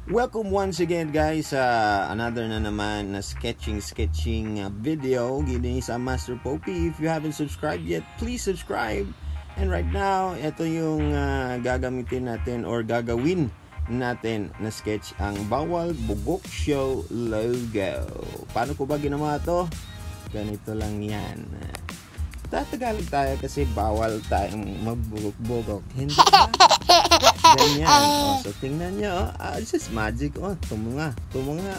Welcome once again guys sa another na naman na sketching video gini sa Master Poppy. If you haven't subscribed yet, please subscribe. And right now, ito yung gagamitin natin or gagawin natin na sketch, ang Bawal Bugok Show logo. Paano ko ba ginawa to? Ganito lang yan. Tatagalog tayo kasi bawal tayong magbugok-bugok. Hindi ba? Ganyan. So tingnan nyo, this is magic. Tumunga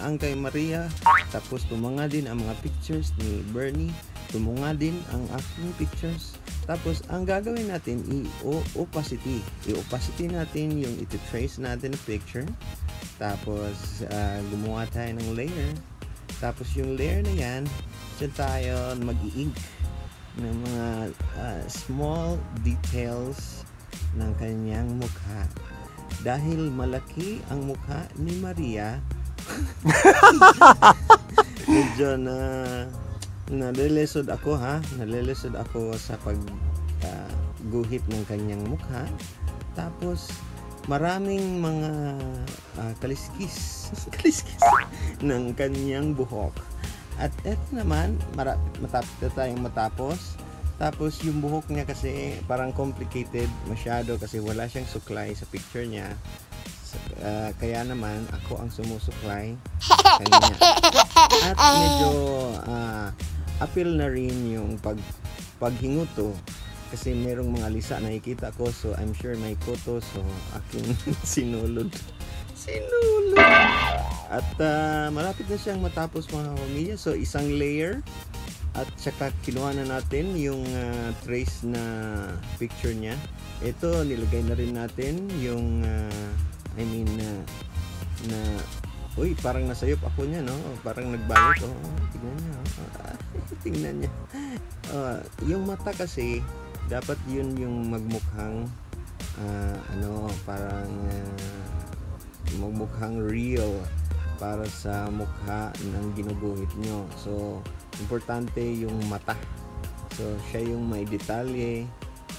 ang kay Maria. Tapos tumunga din ang mga pictures ni Bernie. Tumunga din ang aking pictures. Tapos ang gagawin natin, i-opacity. I-opacity natin yung iti-trace natin na picture. Tapos gumawa tayo ng layer. Tapos yung layer na yan, dyan tayo mag-i-ink ng mga small details ng kanyang mukha. Dahil malaki ang mukha ni Maria, medyo nalilesod ako sa guhit ng kanyang mukha. Tapos maraming mga kaliskis ng kanyang buhok. At eto naman, matapos. Tapos yung buhok niya kasi parang complicated masyado kasi wala siyang suklay sa picture niya. Kaya naman ako ang sumusuklay kanya. At medyo appeal na rin yung paghinguto kasi merong mga lisa na nakikita ko, so I'm sure may kuto, so aking sinulod. At malapit na siyang matapos mga pamilya. So isang layer at saka kinuha na natin yung trace na picture niya. Ito nilagay na rin natin yung uy, parang nasayop ako niya, no? Parang nagbalot. Tingnan niya. Yung mata kasi dapat yun yung magmukhang parang magmukhang real para sa mukha ng ginuguhit nyo. So importante yung mata. So siya yung may detalye.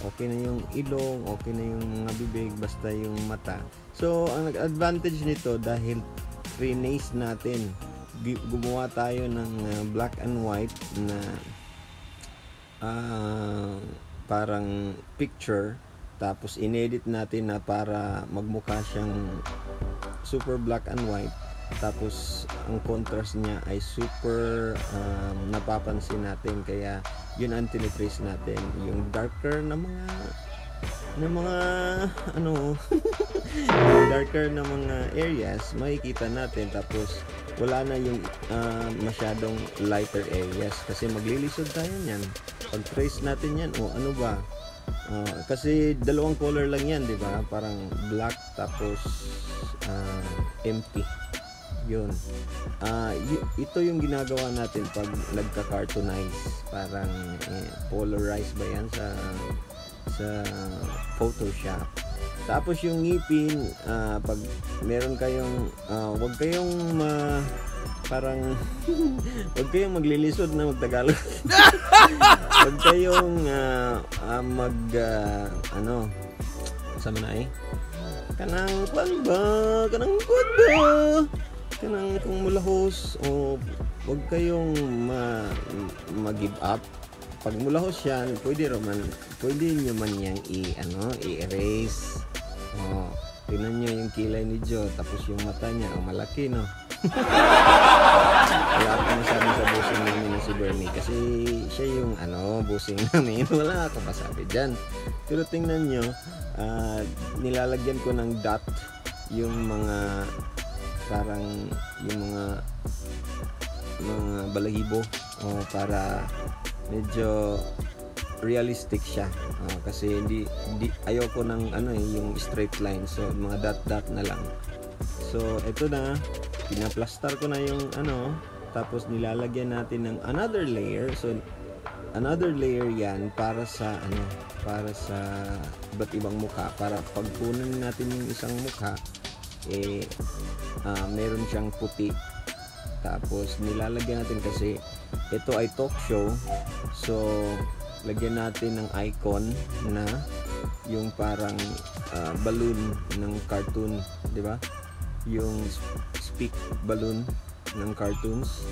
Okay na yung ilong, okay na yung mga bibig, basta yung mata. So ang advantage nito, dahil renace natin, gumawa tayo ng black and white na parang picture, tapos inedit natin na para magmukha siyang super black and white. Tapos ang contrast niya ay super napapansin natin, kaya yun ang tinitrace natin, yung darker na mga darker na mga areas makikita natin, tapos wala na yung masyadong lighter areas kasi maglilisod tayo niyan pag trace natin yan. Ano ba, kasi dalawang color lang yan, di ba? Parang black tapos empty. Yun. Ito yung ginagawa natin pag nagka-cartoonize. Parang polarize ba yan sa Photoshop. Tapos yung ngipin, pag meron kayong wag kayong wag kayong maglilisod na magtagalog. Wag kayong sama na kanang kwan ba, kanang kung mulahos, o wag kayong mag-give up. Pag mulahos yan, pwede nyo man yang i-erase. Tingnan nyo yung kilay ni Joe, tapos yung mata niya, malaki, no? Wala ako masabi sa busing namin na si Bernie kasi siya yung busing namin. Wala ako masabi dyan. Pero tingnan nyo, nilalagyan ko ng dot yung mga parang yung mga balahibo para medyo realistic siya. Kasi hindi ayoko ng yung straight line, so mga dot na lang. So ito na, pinaplastar ko na yung tapos nilalagyan natin ng another layer. So another layer yan para sa iba't ibang mukha, para pag kunin natin yung isang mukha meron siyang puti. Tapos nilalagyan natin kasi ito ay talk show, so lagyan natin ng icon na yung parang balloon ng cartoon, di ba? yung speak balloon ng cartoons.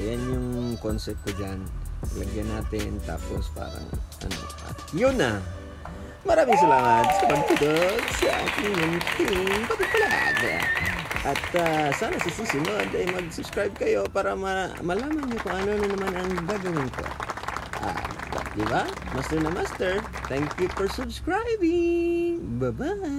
Yan yung concept ko dyan. Lagyan natin, tapos parang yun na. Maraming salamat sa pagtudog sa aking munting pagpalag. At sana sa susunod ay mag-subscribe kayo para malaman nyo kung ano na naman ang gagawin ko. Diba? Master na master. Thank you for subscribing. Bye-bye.